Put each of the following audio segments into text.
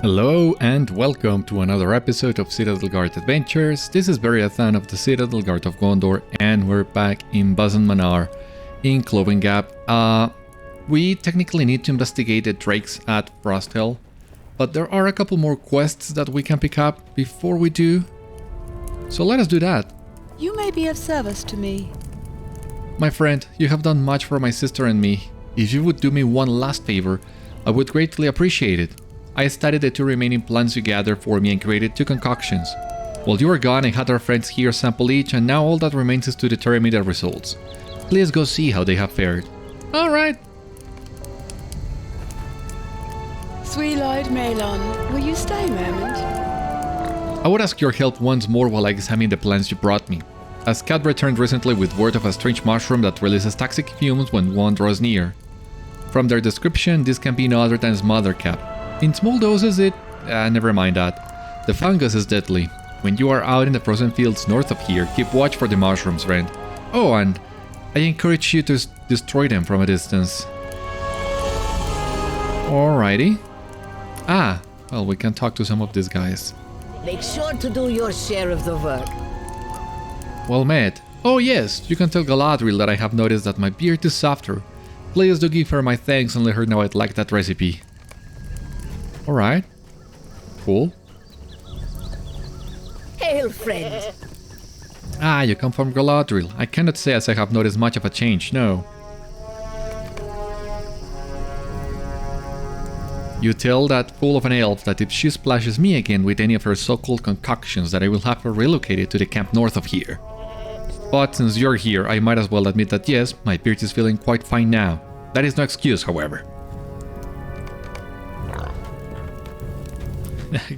Hello and welcome to another episode of Citadel Guard Adventures. This is Beriathan of the Citadel Guard of Gondor and we're back in Bazanmanar in Clovengap. We technically need to investigate the drakes at Frósthel, but there are a couple more quests that we can pick up before we do. So let us do that. You may be of service to me. My friend, you have done much for my sister and me. If you would do me one last favor, I would greatly appreciate it. I studied the 2 remaining plants you gathered for me and created 2 concoctions. While you were gone, I had our friends here sample each, and now all that remains is to determine the results. Please go see how they have fared. Alright. Sweet-eyed Malon, will you stay a moment? I would ask your help once more while I examine the plants you brought me. A scout returned recently with word of a strange mushroom that releases toxic fumes when one draws near. From their description, this can be no other than Smothercap. In small doses never mind that. The fungus is deadly. When you are out in the frozen fields north of here, keep watch for the mushrooms, friend. Oh, and I encourage you to destroy them from a distance. Alrighty. Ah, well, we can talk to some of these guys. Make sure to do your share of the work. Well met. Oh yes, you can tell Galadriel that I have noticed that my beard is softer. Please do give her my thanks and let her know I'd like that recipe. Alright. Cool. Hail, friend. Ah, you come from Galadriel. I cannot say as I have noticed much of a change, no. You tell that fool of an elf that if she splashes me again with any of her so-called concoctions that I will have her relocated to the camp north of here. But since you're here, I might as well admit that yes, my beard is feeling quite fine now. That is no excuse, however.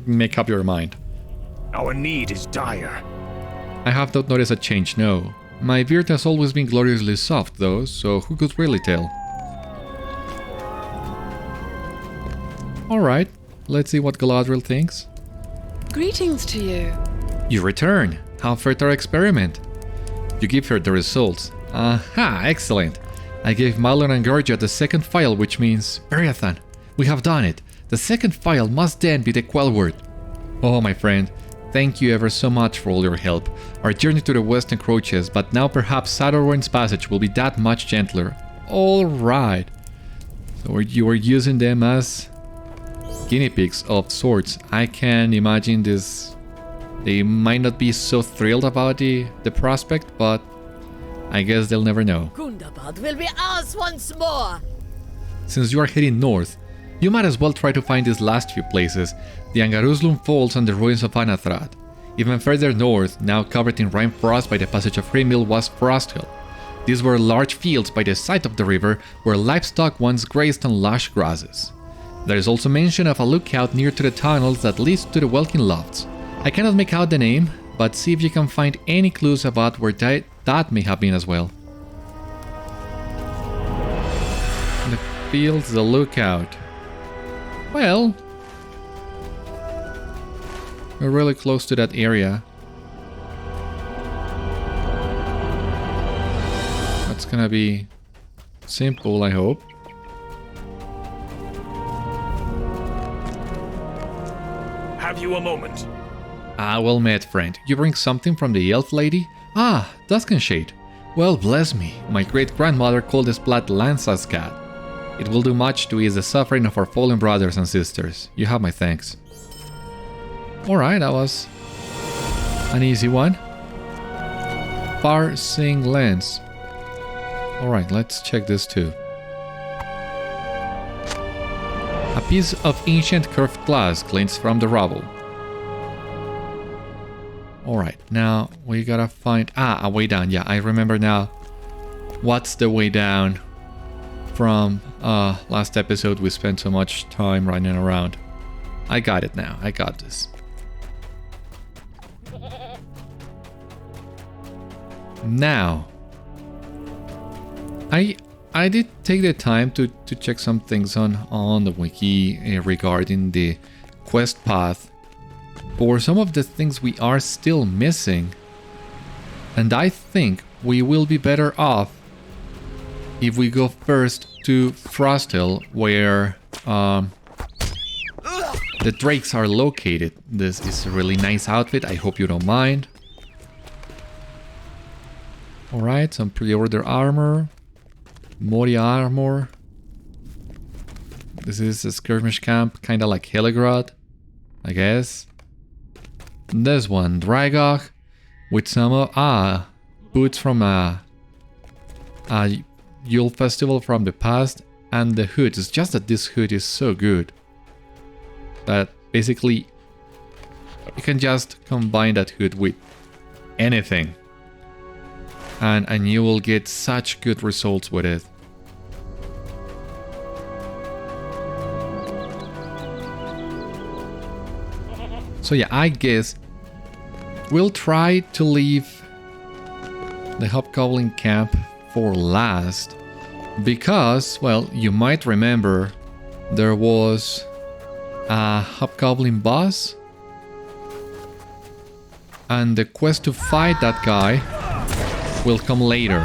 Make up your mind. Our need is dire. I have not noticed a change, no. My beard has always been gloriously soft, though, so who could really tell? Alright, let's see what Galadriel thinks. Greetings to you. You return. How fared our experiment? You give her the results. Aha, excellent. I gave Malon and Gorgia the second file, which means... Beriathan, we have done it. The second file must then be the Quell word. Oh, my friend, thank you ever so much for all your help. Our journey to the west encroaches, but now perhaps Sauron's passage will be that much gentler. Alright. So you were using them as guinea pigs of sorts. I can imagine this. They might not be so thrilled about the prospect, but I guess they'll never know. Gundabad will be ours once more. Since you are heading north, you might as well try to find these last few places, the Angaruslum Falls and the ruins of Anathrad. Even further north, now covered in rime frost by the passage of Hrímil, was Frósthel. These were large fields by the side of the river where livestock once grazed on lush grasses. There is also mention of a lookout near to the tunnels that leads to the Welkin Lofts. I cannot make out the name, but see if you can find any clues about where that may have been as well. The fields, the lookout. Well, we're really close to that area. That's gonna be simple, I hope. Have you a moment? Ah, well met, friend. You bring something from the elf lady? Ah, Duskenshade. Well, bless me. My great-grandmother called this plant Lanza's cat. It will do much to ease the suffering of our fallen brothers and sisters. You have my thanks. Alright, that was an easy one. Parsing lens. Alright, let's check this too. A piece of ancient curved glass glints from the rubble. Alright, now we gotta find... a way down. Yeah, I remember now. What's the way down? From last episode we spent so much time running around. I got it now. I got this. Now, I did take the time to check some things on the wiki regarding the quest path for some of the things we are still missing, and I think we will be better off if we go first to Frósthel, where the drakes are located. This is a really nice outfit. I hope you don't mind. Alright, some pre-order armor. Moria armor. This is a skirmish camp, kind of like Heligrod, I guess. This one, Dragog, with some boots from a Yule festival from the past, and the hood. It's just that this hood is so good that basically you can just combine that hood with anything, and you will get such good results with it. So yeah, I guess we'll try to leave the Hobgoblin camp for last, because, well, you might remember there was a Hobgoblin boss, and the quest to fight that guy will come later.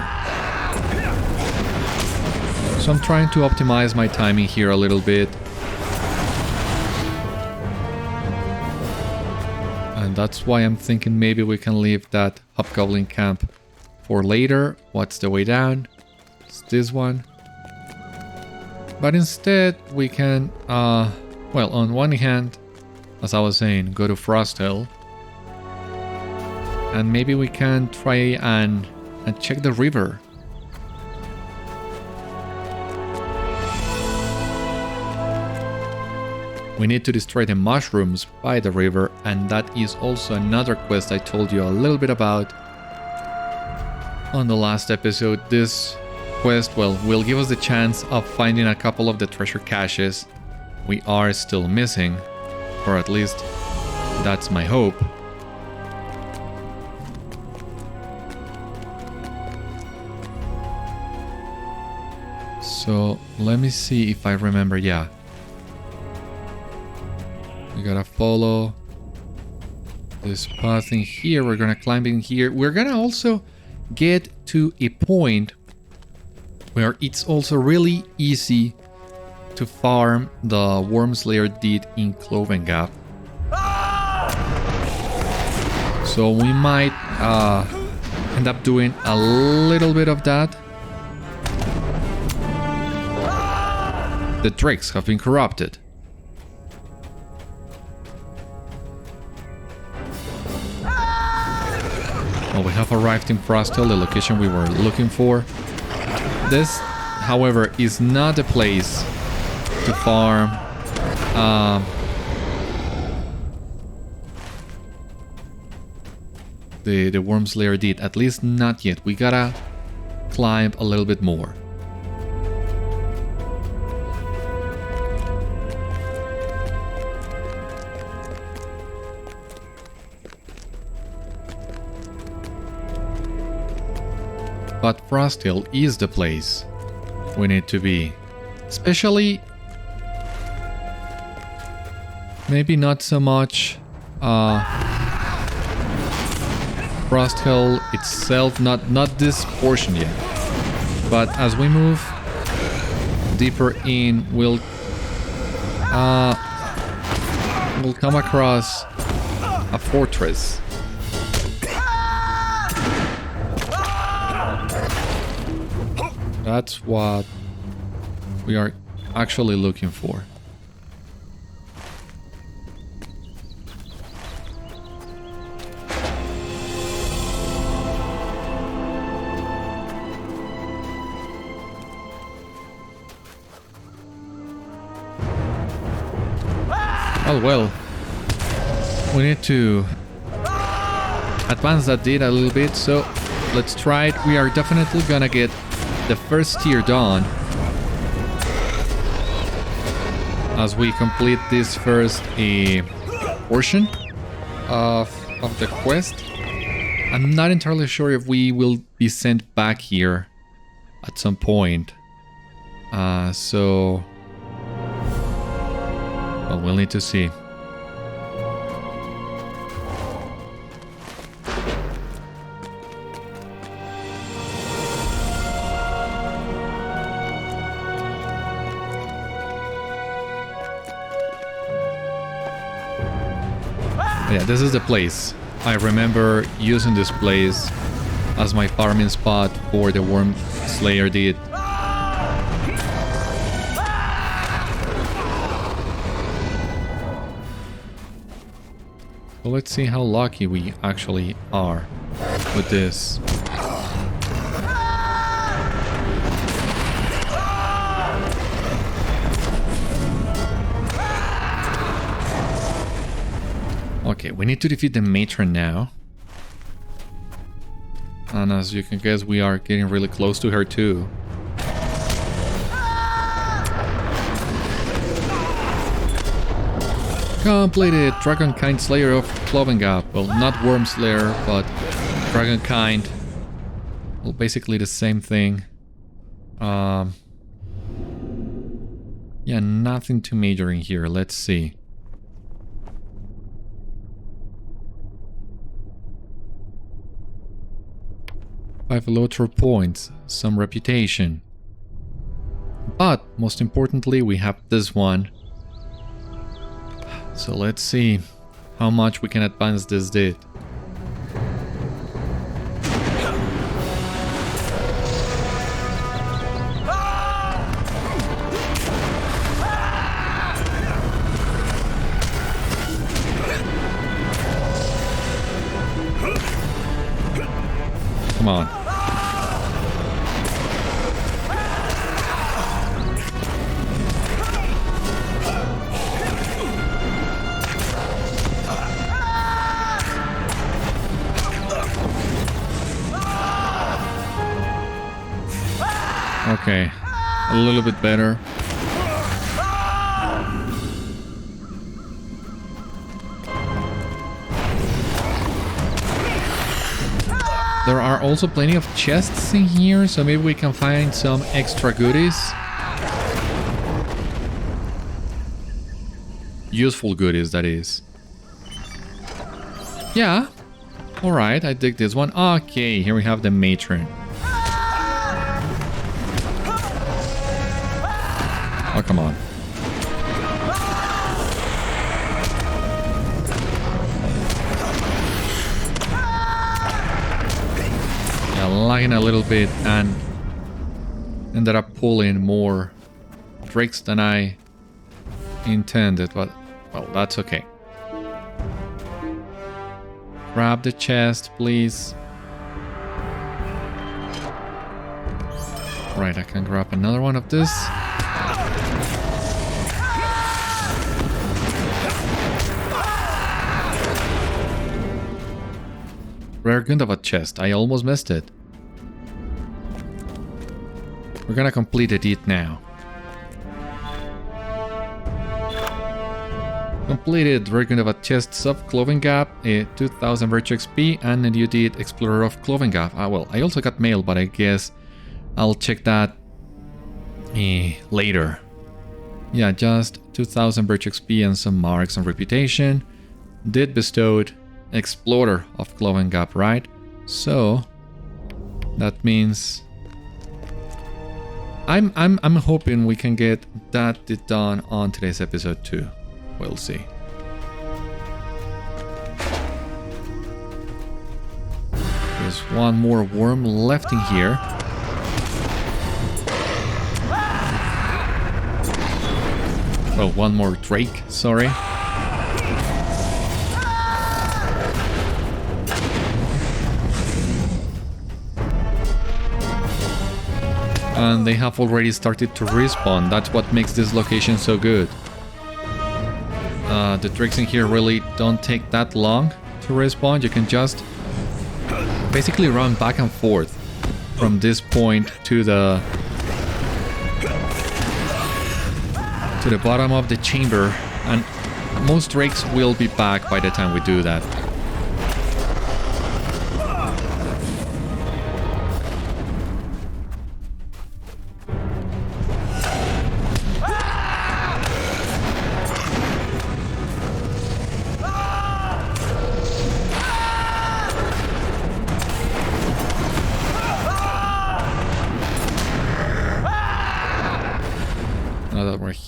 So I'm trying to optimize my timing here a little bit. And that's why I'm thinking maybe we can leave that Hobgoblin camp for later. What's the way down? It's this one. But instead we can, well, on one hand, as I was saying, go to Frósthel. And maybe we can try and check the river. We need to destroy the mushrooms by the river, and that is also another quest I told you a little bit about on the last episode. This quest, well, will give us the chance of finding a couple of the treasure caches we are still missing, or at least that's my hope. So let me see if I remember. Yeah, we gotta follow this path in here. We're gonna climb in here. We're gonna also get to a point where it's also really easy to farm the Worm's Lair deed in Clovengap. So we might end up doing a little bit of that. The drakes have been corrupted. Well, we have arrived in Frósthel, the location we were looking for. This, however, is not a place to farm the Worm's Lair deed, at least not yet. We gotta climb a little bit more. But Frósthel is the place we need to be. Especially, maybe not so much Frósthel itself, not this portion yet. But as we move deeper in, we'll come across a fortress. That's what we are actually looking for. Oh well, we need to advance that deed a little bit, so let's try it. We are definitely gonna get the first tier done as we complete this first portion of the quest. I'm not entirely sure if we will be sent back here at some point. So well, we'll need to see. Yeah, this is the place. I remember using this place as my farming spot for the Worm Slayer did. So let's see how lucky we actually are with this. Okay, we need to defeat the matron now. And as you can guess, we are getting really close to her too. Completed! Dragonkind Slayer of Clovengap. Well, not Worm Slayer, but Dragonkind. Well, basically the same thing. Yeah, nothing too major in here. Let's see. 5 LOTRO points, some reputation. But, most importantly, we have this one. So let's see how much we can advance this did. Come on. Okay, a little bit better. There are also plenty of chests in here, so maybe we can find some extra goodies. Useful goodies, that is. Yeah. Alright, I dig this one. Okay, here we have the matron. Oh, come on. Yeah, lagging a little bit and ended up pulling more drakes than I intended, but well, that's okay. Grab the chest, please. Right, I can grab another one of this. Rare Gundabad chest. I almost missed it. We're gonna complete the deed now. Completed Rare Gundabad chests of Clovengap, a 2000 virtue XP, and a new deed Explorer of Clovengap. Ah, well, I also got mail, but I guess I'll check that later. Yeah, just 2000 virtue XP and some marks and reputation. Did bestowed Explorer of Clovengap, right? So that means I'm hoping we can get that done on today's episode too. We'll see. There's one more worm left in here. Well, one more drake, sorry. And they have already started to respawn. That's what makes this location so good. The drakes in here really don't take that long to respawn. You can just basically run back and forth from this point to the bottom of the chamber, and most drakes will be back by the time we do that.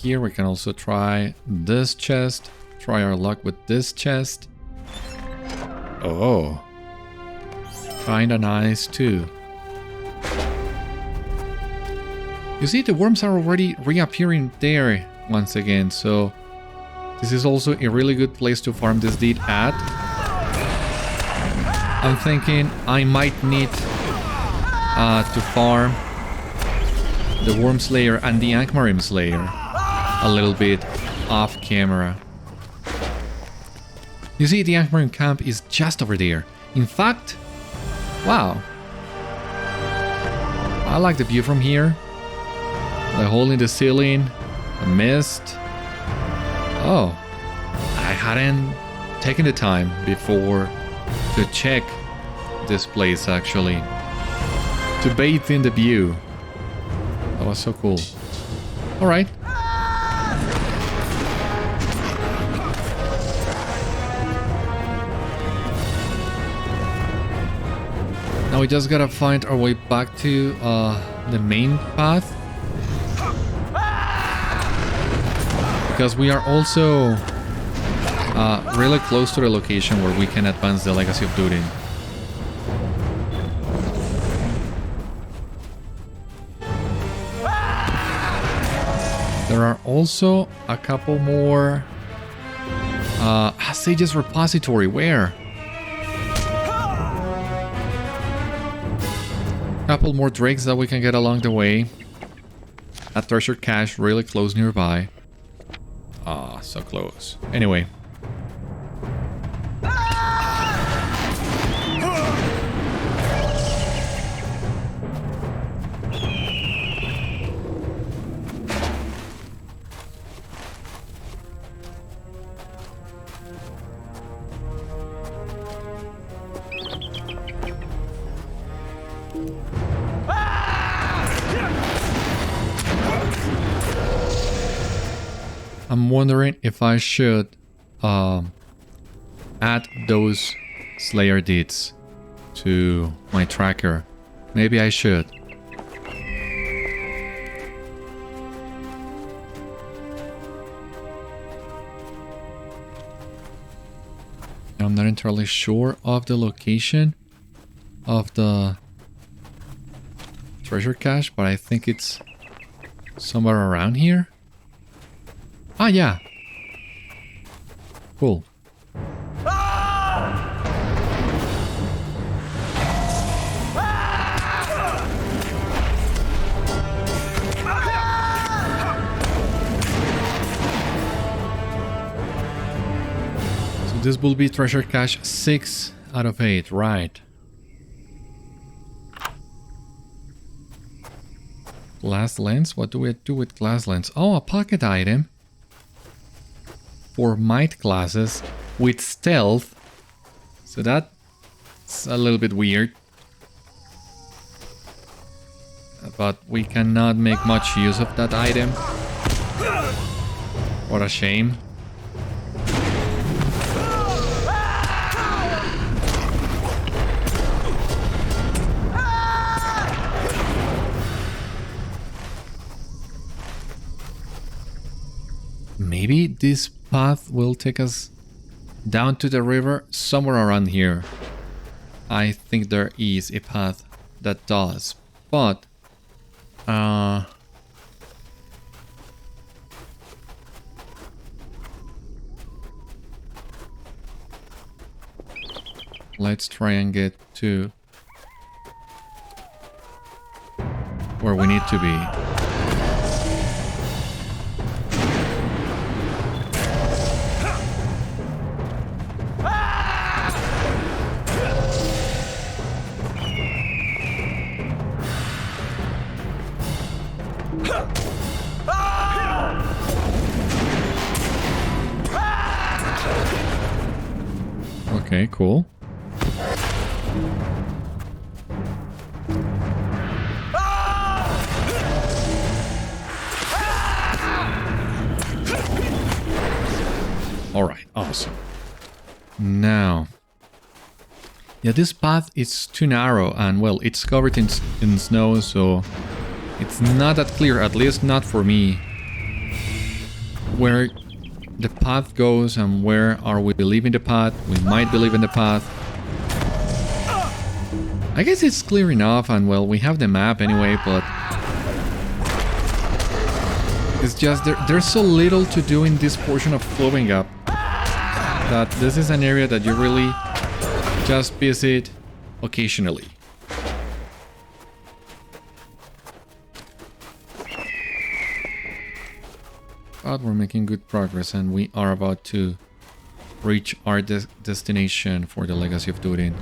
Here we can also try this chest, try our luck with this chest. Oh. Kinda nice too. You see, the worms are already reappearing there once again, so this is also a really good place to farm this deed at. I'm thinking I might need to farm the Worm Slayer and the Angmarin Slayer a little bit off camera. You see, the Angmarin camp is just over there. In fact, wow. I like the view from here. The hole in the ceiling, the mist. Oh, I hadn't taken the time before to check this place actually. To bathe in the view. That was so cool. Alright. Now we just gotta find our way back to the main path. Because we are also really close to the location where we can advance the Legacy of Durin. There are also a couple more Sage's Repository. Where? Couple more drakes that we can get along the way. A treasure cache really close nearby. Ah, so close. Anyway. I'm wondering if I should add those Slayer deeds to my tracker. Maybe I should. I'm not entirely sure of the location of the treasure cache, but I think it's somewhere around here. Ah, yeah. Cool. So this will be treasure cache 6 out of 8, right? Glass lens? What do we do with glass lens? Oh, a pocket item. For might classes with stealth. So that's a little bit weird. But we cannot make much use of that item. What a shame. Maybe this path will take us down to the river somewhere around here. I think there is a path that does, but let's try and get to where we need to be. Okay, cool. Alright, awesome. Now, yeah, this path is too narrow and, well, it's covered in snow, so it's not that clear, at least not for me, where the path goes and where are we leaving the path. We might be leaving the path. I guess it's clear enough, and well, we have the map anyway, but it's just there's so little to do in this portion of Clovengap that this is an area that you really just visit occasionally. But we're making good progress, and we are about to reach our destination for the Legacy of Durin.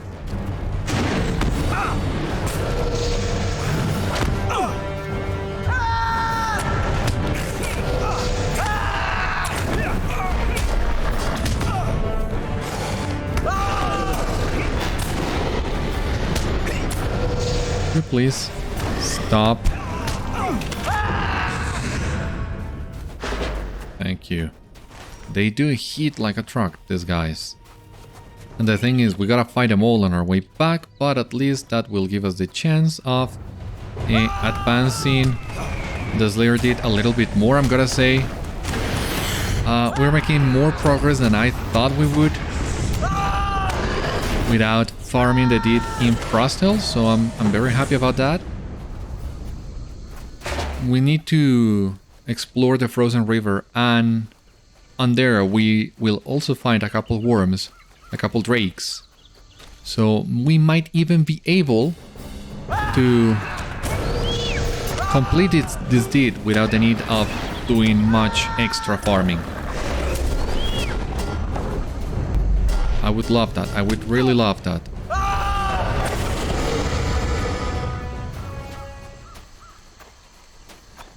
Could you please stop? Thank you. They do hit like a truck, these guys. And the thing is, we gotta fight them all on our way back, but at least that will give us the chance of advancing the Slayer did a little bit more, I'm gonna say. We're making more progress than I thought we would without farming the deed in Frósthel, so I'm very happy about that. We need to explore the frozen river, and on there we will also find a couple worms, a couple drakes. So we might even be able to complete this deed without the need of doing much extra farming. I would love that. I would really love that.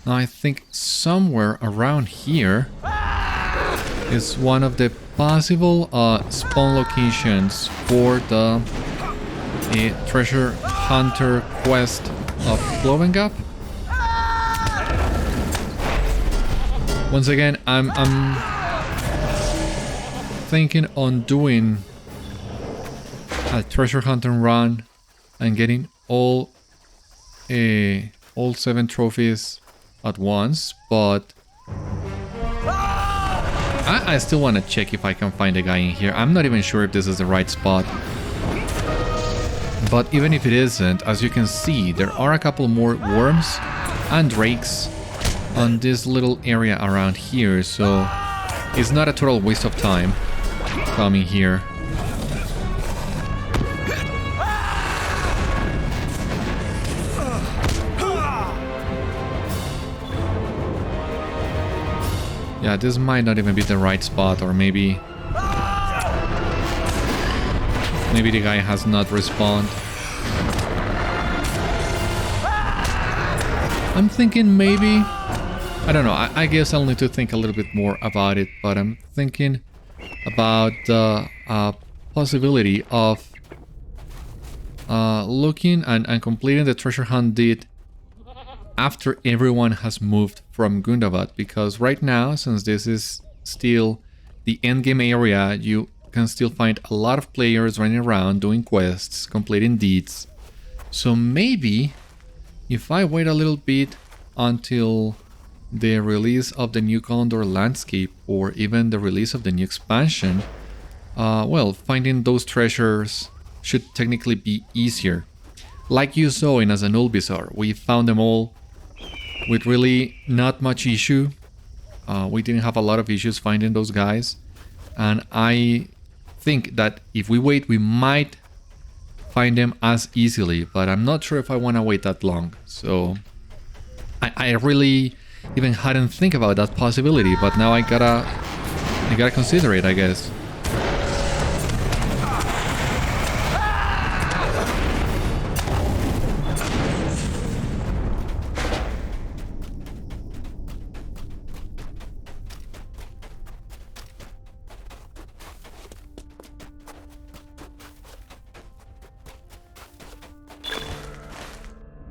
Now I think somewhere around here is one of the possible spawn locations for the treasure hunter quest of Clovengap. Once again, I'm thinking on doing a treasure hunting run and getting all 7 trophies at once, but I still want to check if I can find a guy in here. I'm not even sure if this is the right spot. But even if it isn't, as you can see, there are a couple more worms and drakes on this little area around here, so it's not a total waste of time coming here. Yeah, this might not even be the right spot, or maybe the guy has not respawned. I'm thinking maybe, I don't know, I guess I'll need to think a little bit more about it, but I'm thinking about the possibility of looking and completing the treasure hunt deed after everyone has moved from Gundabad, because right now, since this is still the endgame area, you can still find a lot of players running around doing quests, completing deeds. So maybe if I wait a little bit until the release of the new Gondor landscape, or even the release of the new expansion, well, finding those treasures should technically be easier. Like you saw in Azanul Bizarre, we found them all with really not much issue. We didn't have a lot of issues finding those guys, and I think that if we wait, we might find them as easily, but I'm not sure if I want to wait that long. So I really even hadn't think about that possibility, but now I gotta consider it, I guess.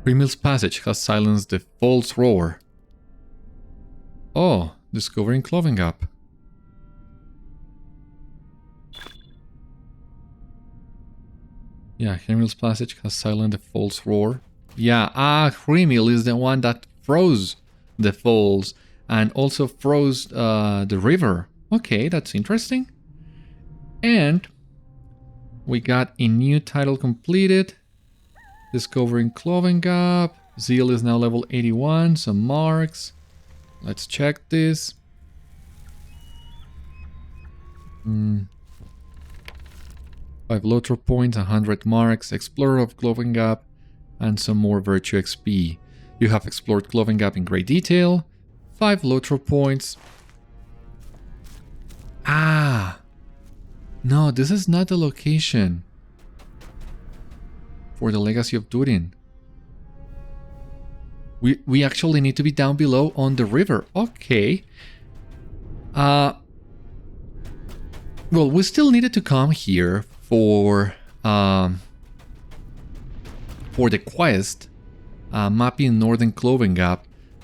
Hrímil's passage has silenced the false roar. Oh, discovering Clovengap. Yeah, Hrímil's passage has silenced the false roar. Yeah, Hrímil is the one that froze the falls and also froze the river. Okay, that's interesting. And we got a new title completed. Discovering Clovengap. Zeal is now level 81. Some marks. Let's check this. 5 LOTRO points, 100 marks. Explorer of Clovengap. And some more Virtue XP. You have explored Clovengap in great detail. 5 LOTRO points. Ah! No, this is not the location for the Legacy of Durin. We actually need to be down below on the river. Okay. Well, we still needed to come here for the quest, mapping Northern Clovengap,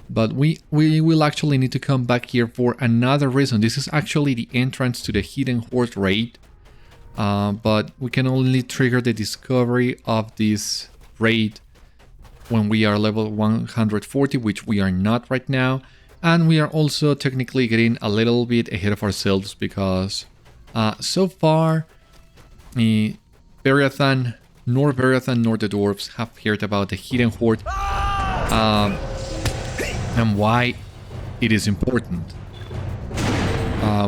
but we will actually need to come back here for another reason. This is actually the entrance to the Hidden Hoard raid, but we can only trigger the discovery of this raid when we are level 140, which we are not right now, and we are also technically getting a little bit ahead of ourselves because so far Beriathan, nor the Dwarves have heard about the Hidden Hoard and why it is important.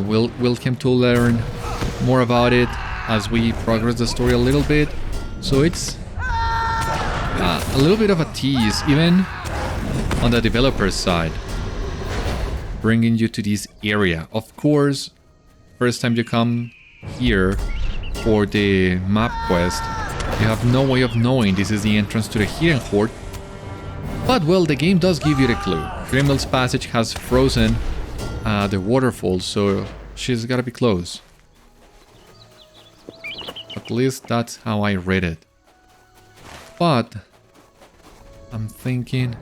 We'll come to learn more about it as we progress the story a little bit, so it's a little bit of a tease even on the developer's side, bringing you to this area. Of course, first time you come here for the map quest, you have no way of knowing this is the entrance to the Hidden Hoard. But well, the game does give you the clue. Hrímil's passage has frozen the waterfall, so she's gotta be close. At least that's how I read it. But I'm thinking...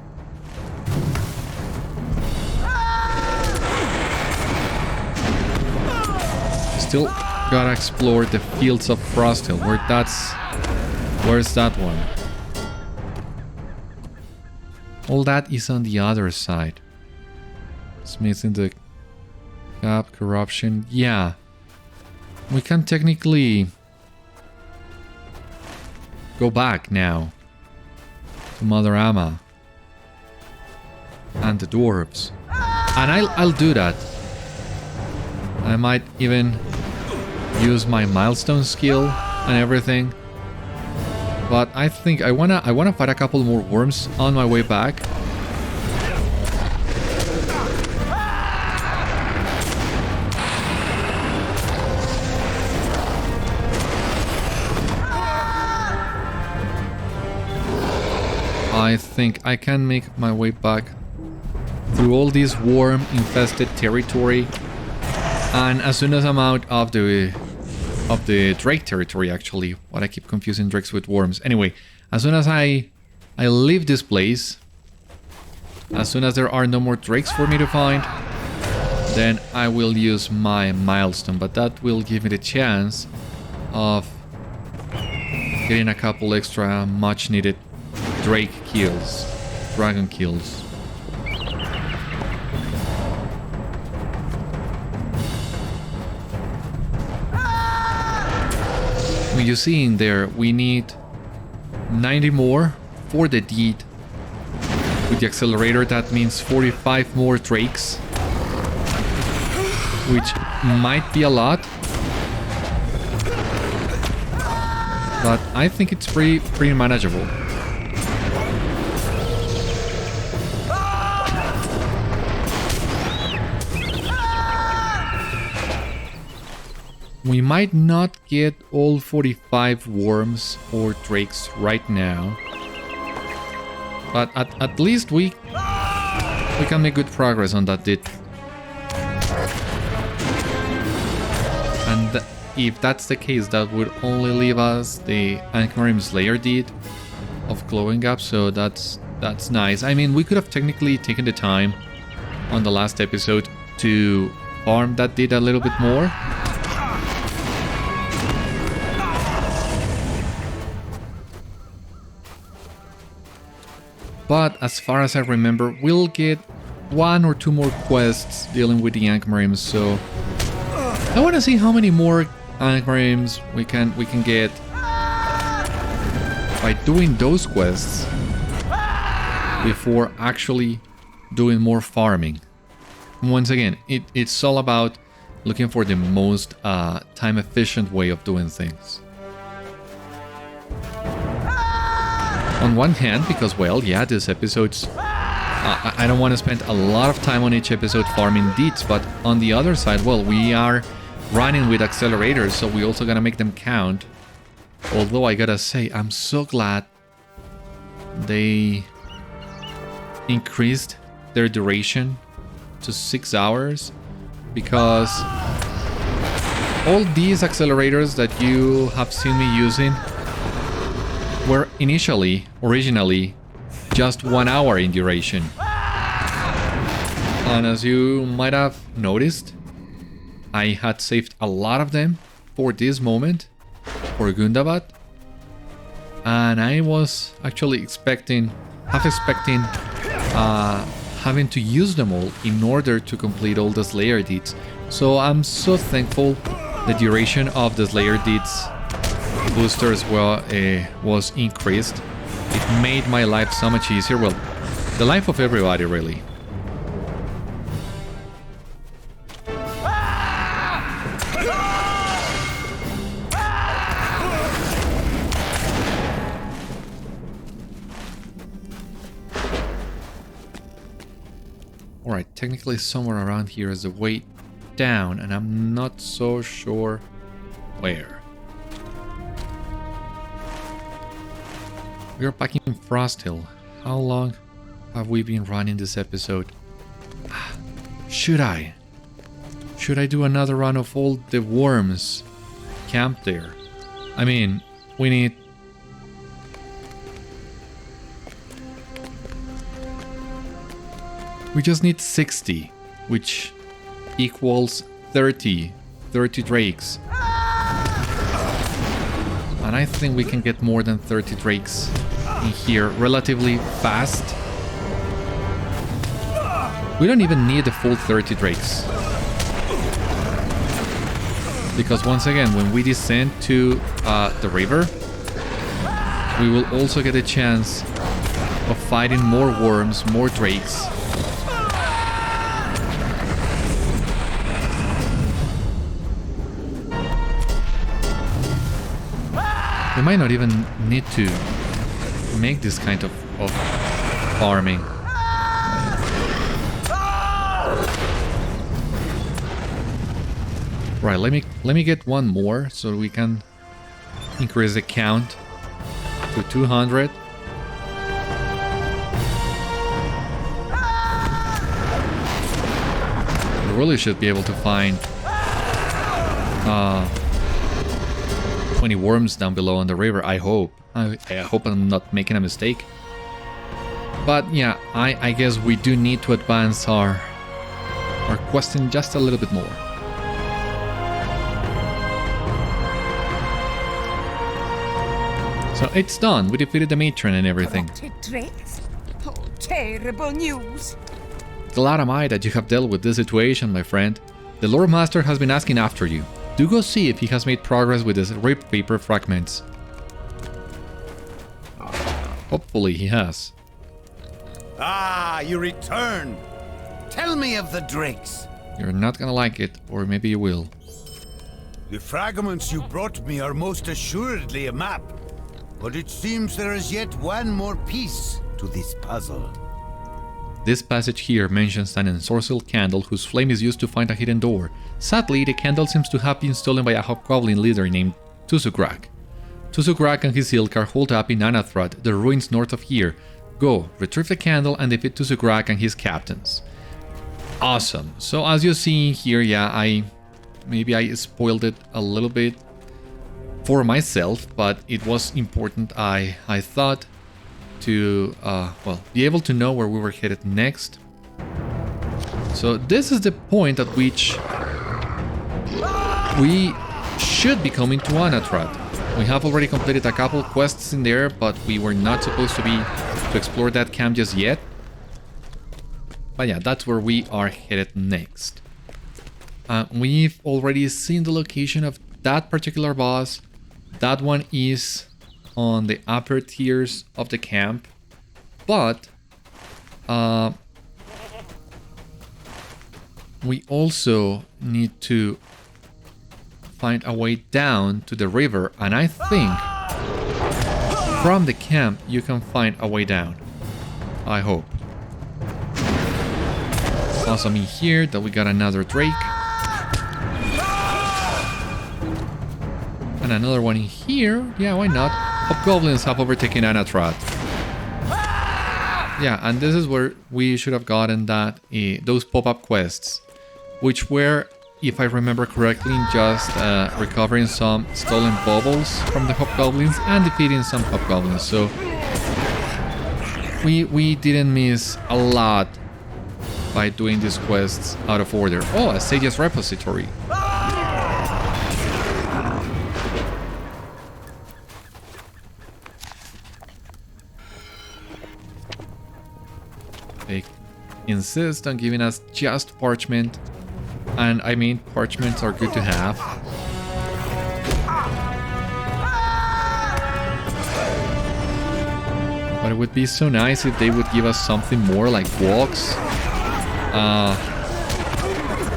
Still gotta explore the fields of Frósthel, where's that one? All that is on the other side. Smithing the cap, corruption. Yeah. We can technically go back now to Mother Amma and the Dwarves. And I'll do that. I might even use my milestone skill and everything. But I think I wanna fight a couple more worms on my way back. I think I can make my way back through all this worm-infested territory, and as soon as I'm out of the drake territory, actually, what I keep confusing drakes with worms. Anyway, as soon as I leave this place, as soon as there are no more drakes for me to find, then I will use my milestone, but that will give me the chance of getting a couple extra much needed drake kills, dragon kills. When you see in there, we need 90 more for the deed. With the accelerator, that means 45 more drakes, which might be a lot, but I think it's pretty manageable. We might not get all 45 worms or drakes right now, but at least we can make good progress on that deed. And if that's the case, that would only leave us the Angmarin Slayer deed of Clovengap, so that's nice. I mean, we could have technically taken the time on the last episode to farm that deed a little bit more. But as far as I remember, we'll get 1 or 2 more quests dealing with the Angmarins, so I want to see how many more Angmarins we can get by doing those quests before actually doing more farming. Once again, it's all about looking for the most time efficient way of doing things. On one hand, because, well, yeah, these episodes, I don't want to spend a lot of time on each episode farming deeds, but on the other side, well, we are running with accelerators, so we also gotta make them count. Although I gotta say, I'm so glad they increased their duration to 6 hours, because all these accelerators that you have seen me using were originally, just 1 hour in duration. And as you might have noticed, I had saved a lot of them for this moment, for Gundabad. And I was actually expecting having to use them all in order to complete all the Slayer deeds. So I'm so thankful the duration of the Slayer deeds boosters was increased. It made my life so much easier. Well, the life of everybody, really. Alright, technically somewhere around here is a way down, and I'm not so sure where. We are back in Frósthel. How long have we been running this episode? Should I do another run of all the worms camped there? I mean, we need... We just need 60, which equals 30 drakes. And I think we can get more than 30 drakes in here relatively fast. We don't even need the full 30 drakes. Because once again, when we descend to the river, we will also get a chance of fighting more worms, more drakes. We might not even need to make this kind of farming. Right, let me get one more so we can increase the count to 200. We really should be able to find 20 worms down below on the river, I hope. I hope I'm not making a mistake. But yeah, I guess we do need to advance our questing just a little bit more. So it's done. We defeated the matron and everything. Oh, terrible news. Glad am I that you have dealt with this situation, my friend. The Lord Master has been asking after you. Do go see if he has made progress with his ripped paper fragments. Hopefully he has. Ah, you return. Tell me of the drakes. You're not gonna like it, or maybe you will. The fragments you brought me are most assuredly a map. But it seems there is yet one more piece to this puzzle. This passage here mentions an ensorcelled candle whose flame is used to find a hidden door. Sadly, the candle seems to have been stolen by a hobgoblin leader named Tusugrak. Tusugrak and his ilk are holed up in Anathrad, the ruins north of here. Go, retrieve the candle and defeat Tusugrak and his captains. Awesome. So as you see here, yeah, maybe I spoiled it a little bit for myself, but it was important, I thought, to well, be able to know where we were headed next. So this is the point at which we should be coming to Anathrad. We have already completed a couple quests in there, but we were not supposed to explore that camp just yet. But yeah, that's where we are headed next. We've already seen the location of that particular boss. That one is on the upper tiers of the camp, but we also need to find a way down to the river, and I think from the camp you can find a way down. I hope. Awesome in here that we got another drake. And another one in here. Yeah, why not? Hobgoblins have overtaken Anatrat. Yeah, and this is where we should have gotten that those pop-up quests, which were, if I remember correctly, just recovering some stolen baubles from the hobgoblins and defeating some hobgoblins. So we didn't miss a lot by doing these quests out of order. Oh, a Sage's Repository. They insist on giving us just parchment. And I mean, parchments are good to have. But it would be so nice if they would give us something more like walks.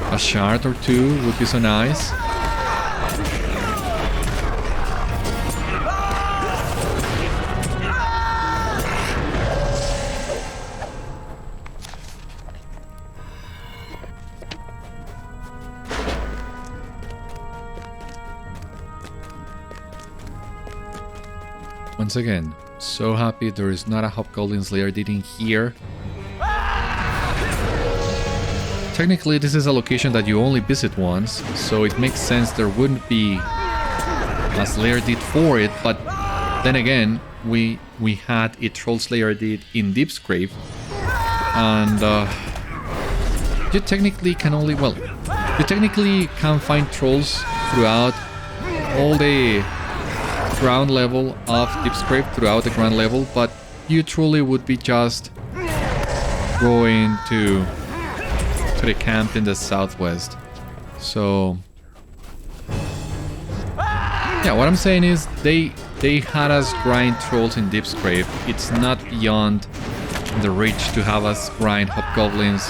A shard or two would be so nice. Once again, so happy there is not a Hobgoblin Slayer Deed in here. Technically, this is a location that you only visit once, so it makes sense there wouldn't be a Slayer Deed for it, but then again, we had a Troll Slayer Deed in Deepscrape, and you technically can only, well, you technically can find trolls throughout all the ground level of Deepscrape, throughout the ground level, but you truly would be just going to the camp in the southwest. So yeah, what I'm saying is they had us grind trolls in Deepscrape. It's not beyond the reach to have us grind hobgoblins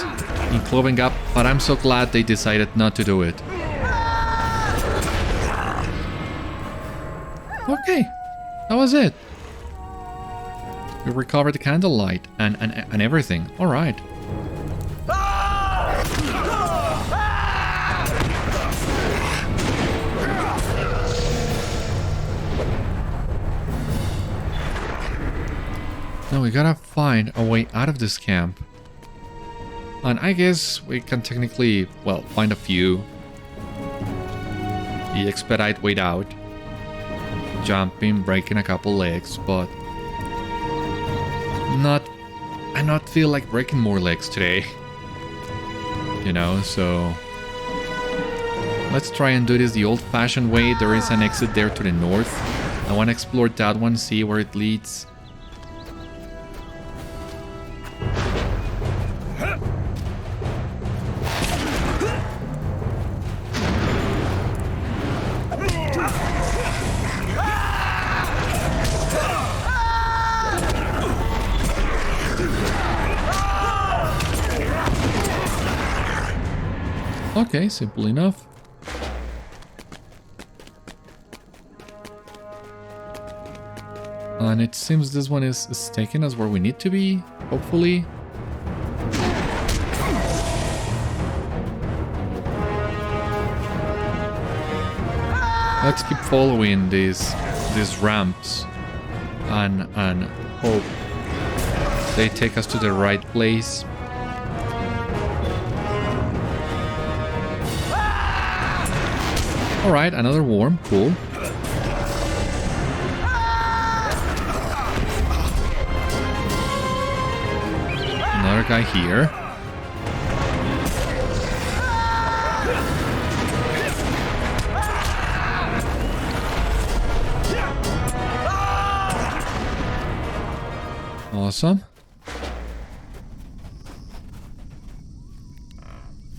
in Clovengap, but I'm so glad they decided not to do it. Okay, that was it. We recovered the candlelight and everything. All right. Now we gotta find a way out of this camp. And I guess we can technically, well, find a few. The expedite way out. Jumping, breaking a couple legs, but I not feel like breaking more legs today. You know, so let's try and do this the old-fashioned way. There is an exit there to the north. I want to explore that one, see where it leads. Okay, simple enough. And it seems this one is taking us where we need to be, hopefully. Let's keep following these ramps and hope they take us to the right place. Alright, another worm, cool. Another guy here. Awesome.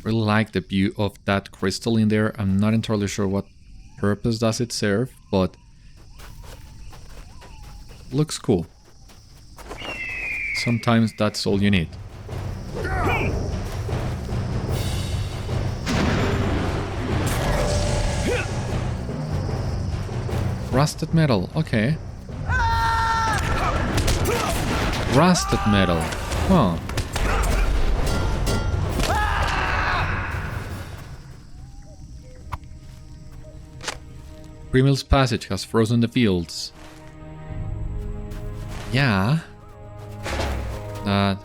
Really like the view of that crystal in there. I'm not entirely sure what purpose does it serve, but looks cool. Sometimes that's all you need. Rusted metal, okay. Rusted metal, huh. Hrímil's passage has frozen the fields. Yeah. That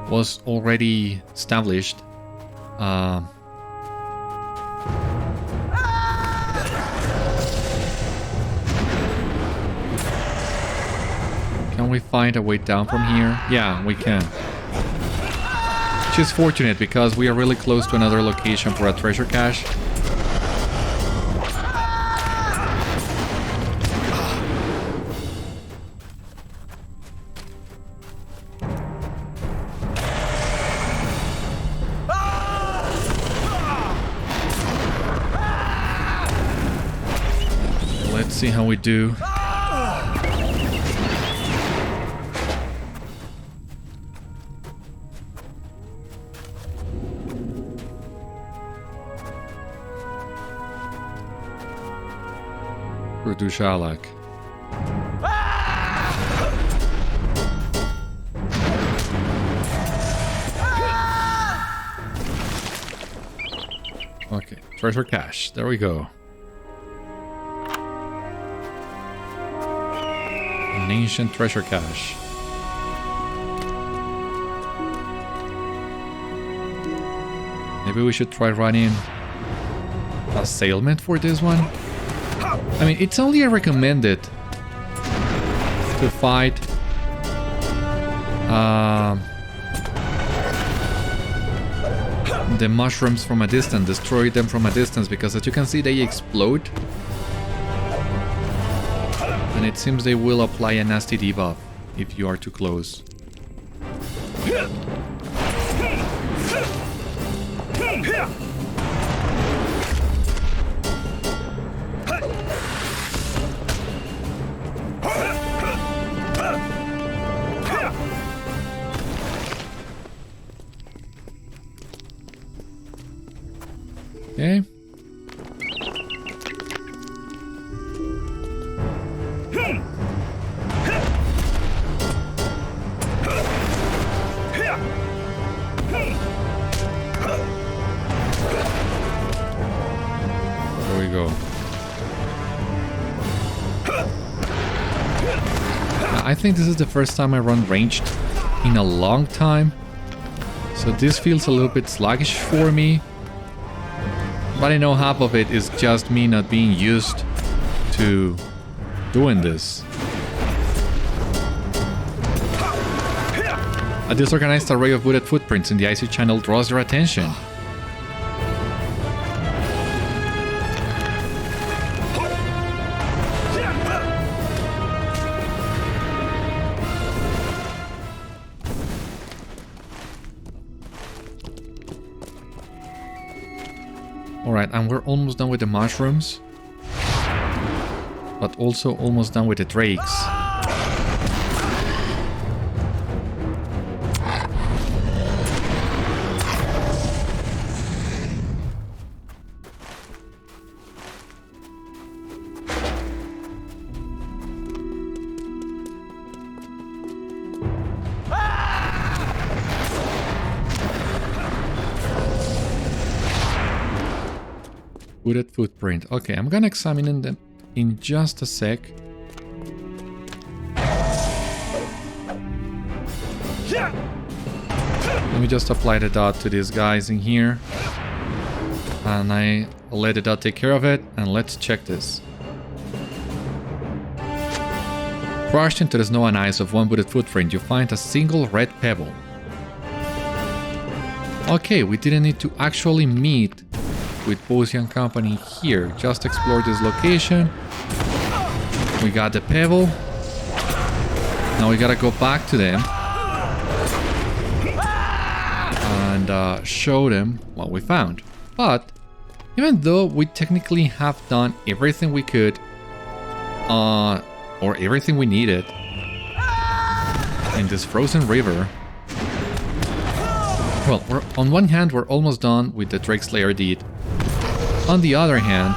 was already established. Can we find a way down from here? Yeah, we can. Which is fortunate because we are really close to another location for a treasure cache. Let's see how we do. Bruidalg. Okay, treasure cache. There we go. An ancient treasure cache. Maybe we should try running assailment for this one. I mean, it's only recommended to fight the mushrooms from a distance, destroy them from a distance, because as you can see they explode and it seems they will apply a nasty debuff if you are too close. Okay. There we go. I think this is the first time I run ranged in a long time, so this feels a little bit sluggish for me. But I know half of it is just me not being used to doing this. A disorganized array of wooded footprints in the icy channel draws your attention. Alright, and we're almost done with the mushrooms. But also almost done with the drakes. Wooded footprint. Okay, I'm gonna examine them in just a sec. Let me just apply the dot to these guys in here. And I let the dot take care of it. And let's check this. Crushed into the snow and ice of one wooded footprint, you find a single red pebble. Okay, we didn't need to actually meet with Bazanmanar company here. Just explore this location. We got the pebble. Now we gotta go back to them and show them what we found. But even though we technically have done everything we could or everything we needed in this frozen river. Well, on one hand, we're almost done with the Drake Slayer deed. On the other hand,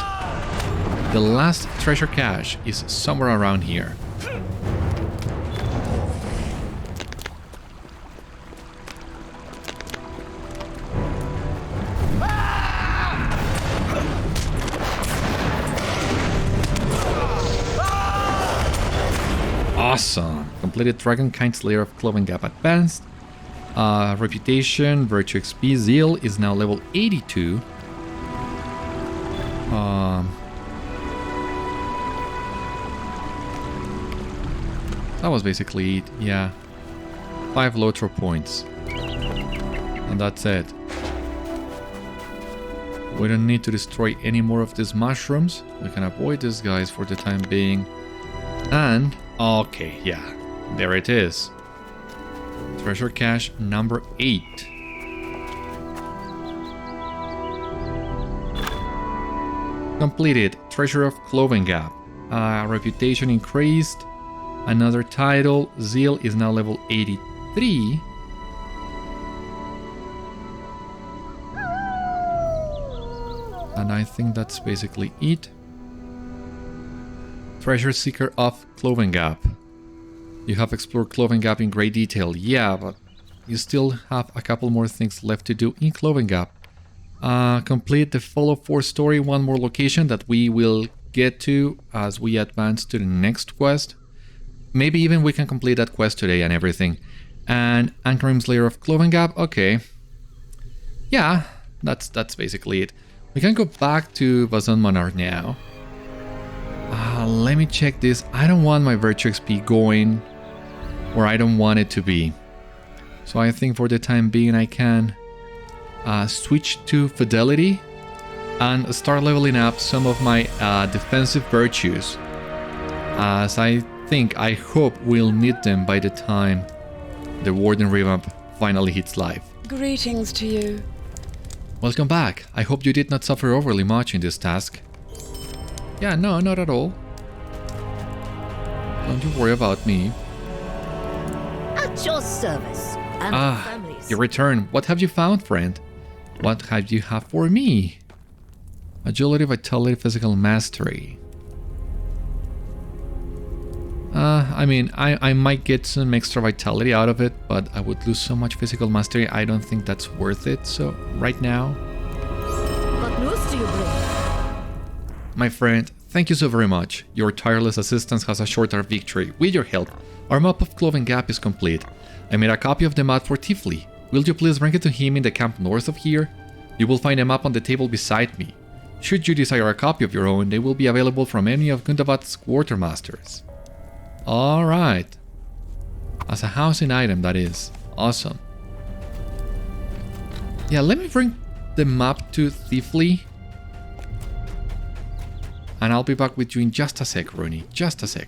the last treasure cache is somewhere around here. Awesome! Completed Dragonkind Slayer of Clovengap Advanced. Reputation, Virtue XP, Zeal is now level 82. That was basically it, yeah. 5 LOTRO points. And that's it. We don't need to destroy any more of these mushrooms. We can avoid these guys for the time being. And, okay, yeah, there it is. Treasure cache number 8. Completed. Treasure of Clovengap. Reputation increased. Another title. Zeal is now level 83. And I think that's basically it. Treasure Seeker of Clovengap. You have explored Clovengap in great detail. Yeah, but you still have a couple more things left to do in Clovengap. Complete the Follow 4 story, one more location that we will get to as we advance to the next quest. Maybe even we can complete that quest today and everything. And Angmarin Slayer of Clovengap, okay. Yeah, that's basically it. We can go back to Bazanmanar now. Let me check this. I don't want my Virtue XP going where I don't want it to be. So I think for the time being I can switch to Fidelity and start leveling up some of my defensive virtues, as I hope we'll need them by the time the Warden revamp finally hits live. Greetings to you. Welcome back. I hope you did not suffer overly much in this task. Yeah, no, not at all. Don't you worry about me. At your service. And your families. Your return. What have you found, friend? What have you have for me? Agility, Vitality, Physical Mastery. I mean, I might get some extra vitality out of it, but I would lose so much physical mastery, I don't think that's worth it, so right now... What news do you bring? My friend, thank you so very much. Your tireless assistance has assured our victory. With your help, our map of Clovengap is complete. I made a copy of the map for Tifli. Will you please bring it to him in the camp north of here? You will find a map on the table beside me. Should you desire a copy of your own, they will be available from any of Gundabad's quartermasters. Alright. As a housing item, that is. Awesome. Yeah, let me bring the map to Tifli. And I'll be back with you in just a sec, Rúni. Just a sec.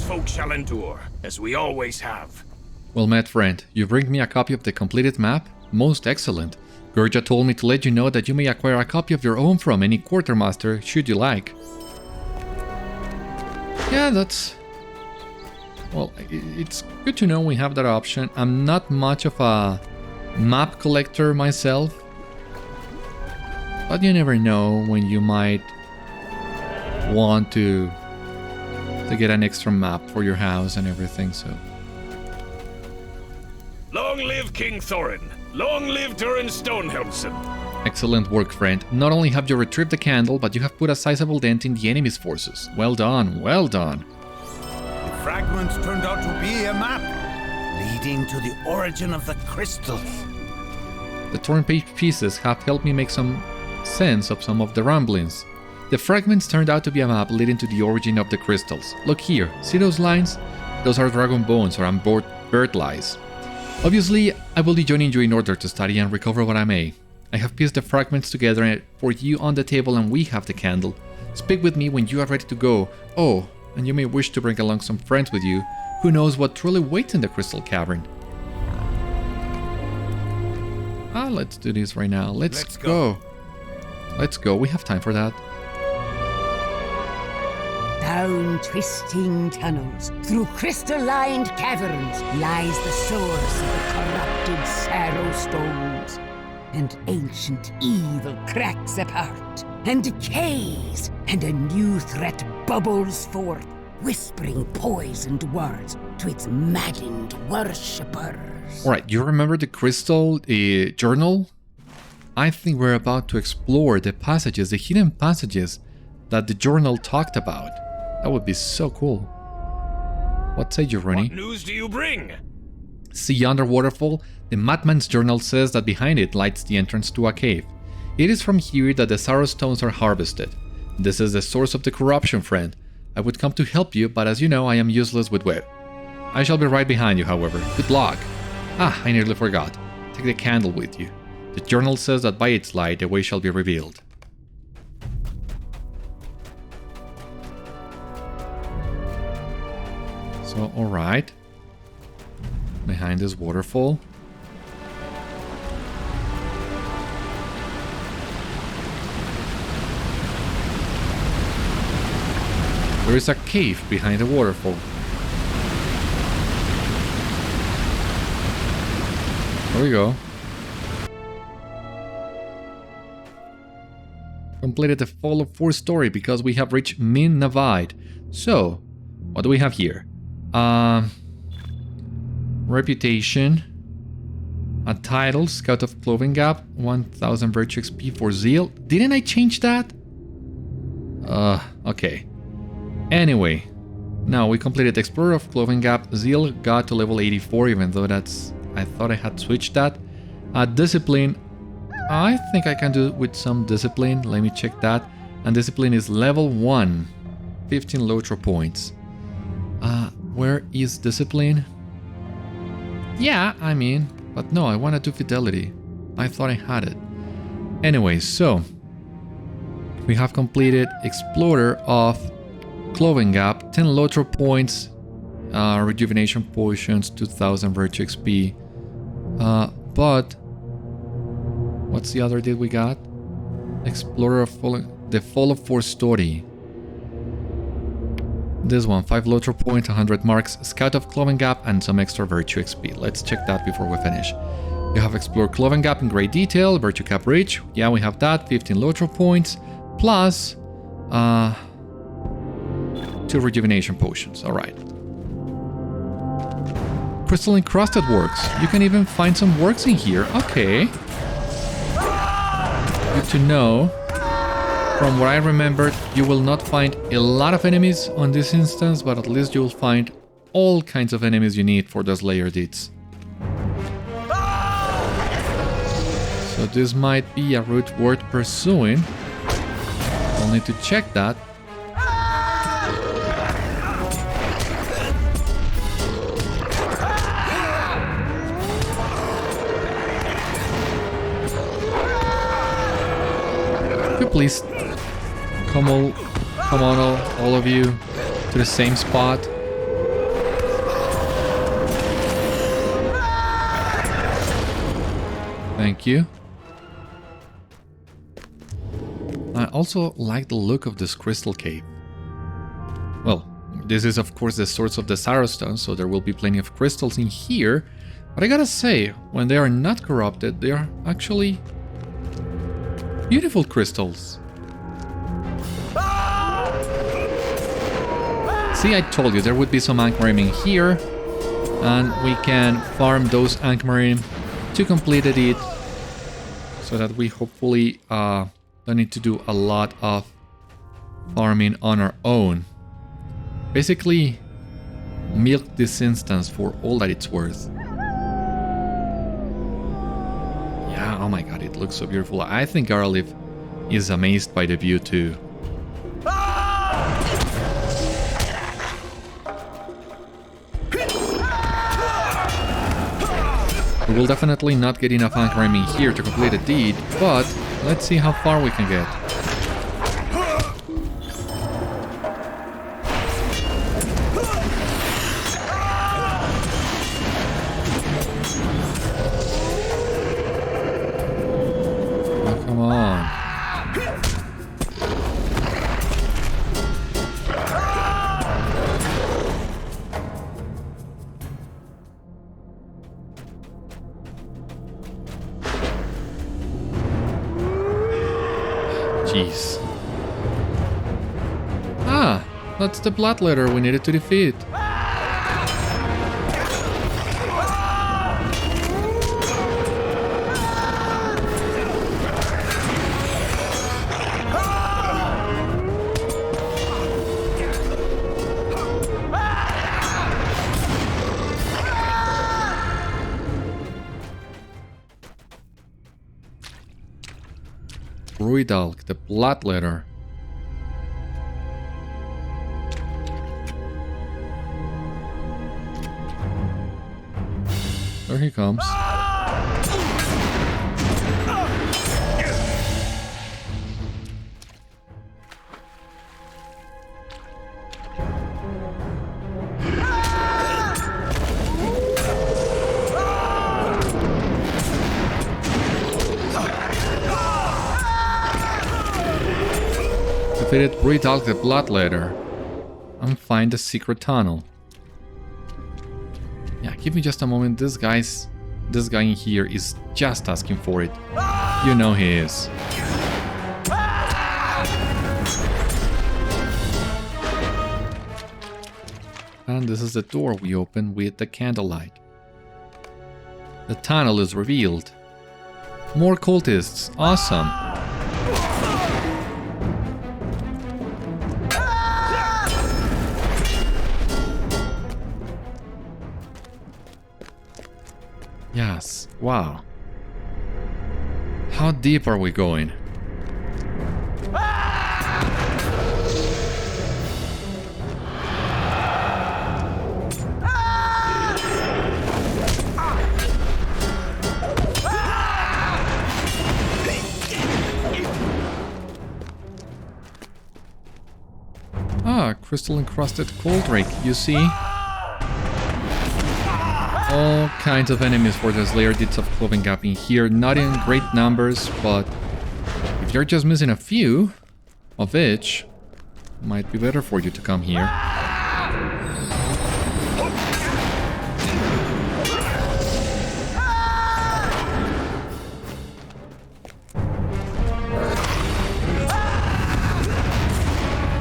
Folk shall endure, as we always have. Well met, friend. You bring me a copy of the completed map? Most excellent. Gurja told me to let you know that you may acquire a copy of your own from any quartermaster, should you like. Yeah, that's... Well, it's good to know we have that option. I'm not much of a map collector myself, but you never know when you might want to get an extra map for your house and everything, so... Long live King Thorin! Long live Durin Stonehelmson! Excellent work, friend. Not only have you retrieved the candle, but you have put a sizable dent in the enemy's forces. Well done, well done. The fragments turned out to be a map, leading to the origin of the crystals. The torn pieces have helped me make some sense of some of the ramblings. The fragments turned out to be a map leading to the origin of the crystals. Look here, see those lines? Those are dragon bones or bird lice. Obviously, I will be joining you in order to study and recover what I may. I have pieced the fragments together for you on the table and we have the candle. Speak with me when you are ready to go. Oh, and you may wish to bring along some friends with you. Who knows what truly waits in the Crystal Cavern? Let's do this right now. Let's go. Let's go. We have time for that. Down twisting tunnels, through crystal-lined caverns, lies the source of the corrupted sarrowstones. And ancient evil cracks apart, and decays, and a new threat bubbles forth, whispering poisoned words to its maddened worshippers. Alright, you remember the crystal journal? I think we're about to explore the passages, the hidden passages that the journal talked about. That would be so cool. What say you, Rúni? What news do you bring? See yonder waterfall? The madman's journal says that behind it lies the entrance to a cave. It is from here that the sarrowstones are harvested. This is the source of the corruption, friend. I would come to help you, but as you know, I am useless with web. I shall be right behind you, however. Good luck. I nearly forgot. Take the candle with you. The journal says that by its light the way shall be revealed. So, alright. Behind this waterfall. There is a cave behind the waterfall. There we go. Completed the fall of 4 story because we have reached Min Navad. So, what do we have here? Reputation. A title, Scout of Clovengap, 1000 virtue XP for zeal. Didn't I change that? Okay. Anyway, now we completed Explorer of Clovengap. Zeal got to level 84, even though that's... I thought I had switched that. Discipline. I think I can do it with some discipline. Let me check that. And discipline is level 1. 15 LOTRO points. Where is discipline? Yeah, I mean, but no, I want to do fidelity. I thought I had it. Anyway, so we have completed Explorer of Clovengap, 10 LOTRO points, rejuvenation potions, 2000 virtue XP. But what's the other deal we got? Explorer of the Fall of 4 story. This one, 5 LOTRO points, 100 marks, Scout of Clovengap, and some extra virtue XP. Let's check that before we finish. You have explored Clovengap in great detail, virtue cap reach. Yeah, we have that, 15 LOTRO points, plus 2 rejuvenation potions. Alright. Crystal-encrusted works. You can even find some works in here. Okay. Good to know. From what I remembered, you will not find a lot of enemies on this instance, but at least you will find all kinds of enemies you need for the Slayer deeds. So this might be a route worth pursuing. I'll need to check that. Could you please come on, all of you, to the same spot? Thank you. I also like the look of this crystal cave. Well, this is of course the source of the sarrowstone, so there will be plenty of crystals in here. But I gotta say, when they are not corrupted, they are actually beautiful crystals. See, I told you there would be some Angmarin here, and we can farm those Angmarin to complete the deed, so that we hopefully don't need to do a lot of farming on our own. Basically, milk this instance for all that it's worth. Yeah, oh my god, it looks so beautiful. I think Garliv is amazed by the view too. We will definitely not get enough Angmarin here to complete a deed, but let's see how far we can get. Jeez. Ah, that's the bloodletter we needed to defeat. Bruidalg, the bloodletter. There he comes. Defeated Bruidalg the Bloodletter and find the secret tunnel. Yeah, give me just a moment. This guy in here is just asking for it. You know he is. And this is the door we open with the candlelight. The tunnel is revealed. More cultists. Awesome. Yes, wow. How deep are we going? Ah, crystal-encrusted cauldron, you see? All kinds of enemies for the Slayer Deeds of Clovengap in here, not in great numbers, but if you're just missing a few of each, might be better for you to come here.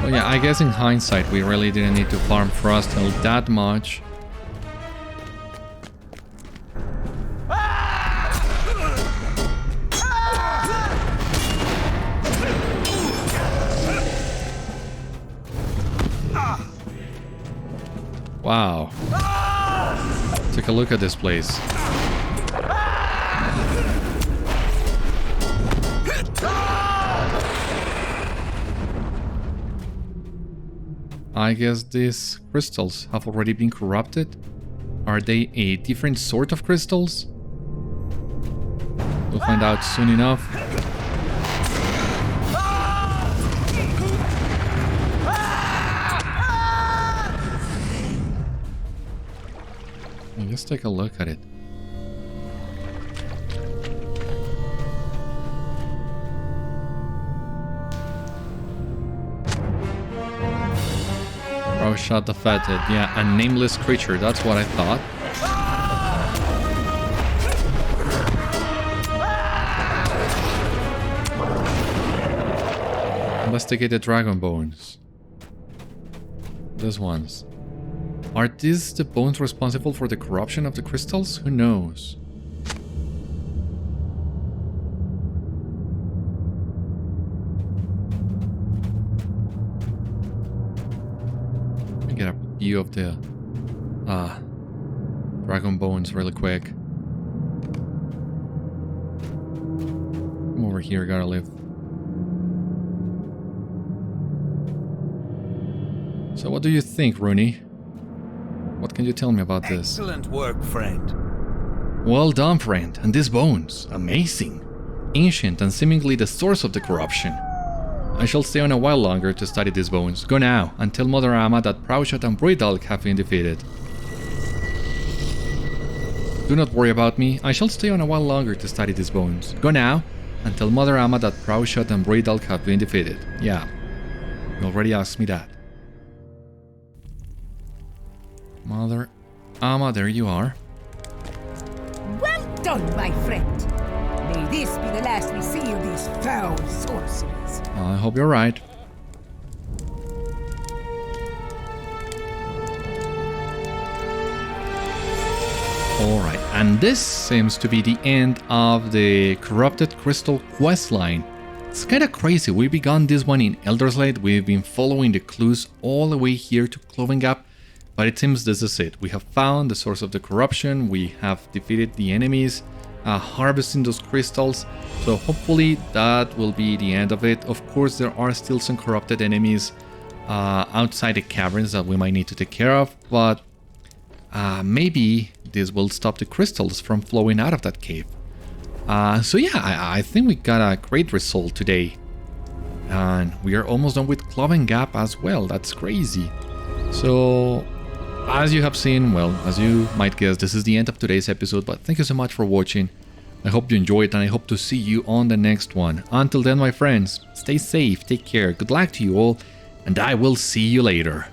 Well, yeah, I guess in hindsight we really didn't need to farm Frósthel that much. Wow. Take a look at this place. I guess these crystals have already been corrupted. Are they a different sort of crystals? We'll find out soon enough. Let's take a look at it. Oh, shot the Fathead. Yeah, a nameless creature. That's what I thought. Investigate the dragon bones. These ones. Are these the bones responsible for the corruption of the crystals? Who knows? Let me get a view of the dragon bones really quick. Come over here, gotta live. So what do you think, Rúni? What can you tell me about this? Excellent work, friend. Well done, friend. And these bones, amazing. Ancient and seemingly the source of the corruption. I shall stay on a while longer to study these bones. Go now, and tell Mother Amma that Frósthel and Bruidalg have been defeated. Do not worry about me. I shall stay on a while longer to study these bones. Go now, and tell Mother Amma that Frósthel and Bruidalg have been defeated. Yeah, you already asked me that. Mother Amma, there you are. Well done, my friend. May this be the last we see of these foul sorceries. I hope you're right. Alright, and this seems to be the end of the Corrupted Crystal questline. It's kinda crazy, we began this one in Elderslate, we've been following the clues all the way here to Clovengap, but it seems this is it. We have found the source of the corruption, we have defeated the enemies, harvesting those crystals, so hopefully that will be the end of it. Of course, there are still some corrupted enemies outside the caverns that we might need to take care of, but maybe this will stop the crystals from flowing out of that cave. So yeah, I think we got a great result today. And we are almost done with Clovengap as well, that's crazy. So, as you have seen, well, as you might guess, this is the end of today's episode, but thank you so much for watching. I hope you enjoyed and I hope to see you on the next one. Until then, my friends, stay safe, take care, good luck to you all, and I will see you later.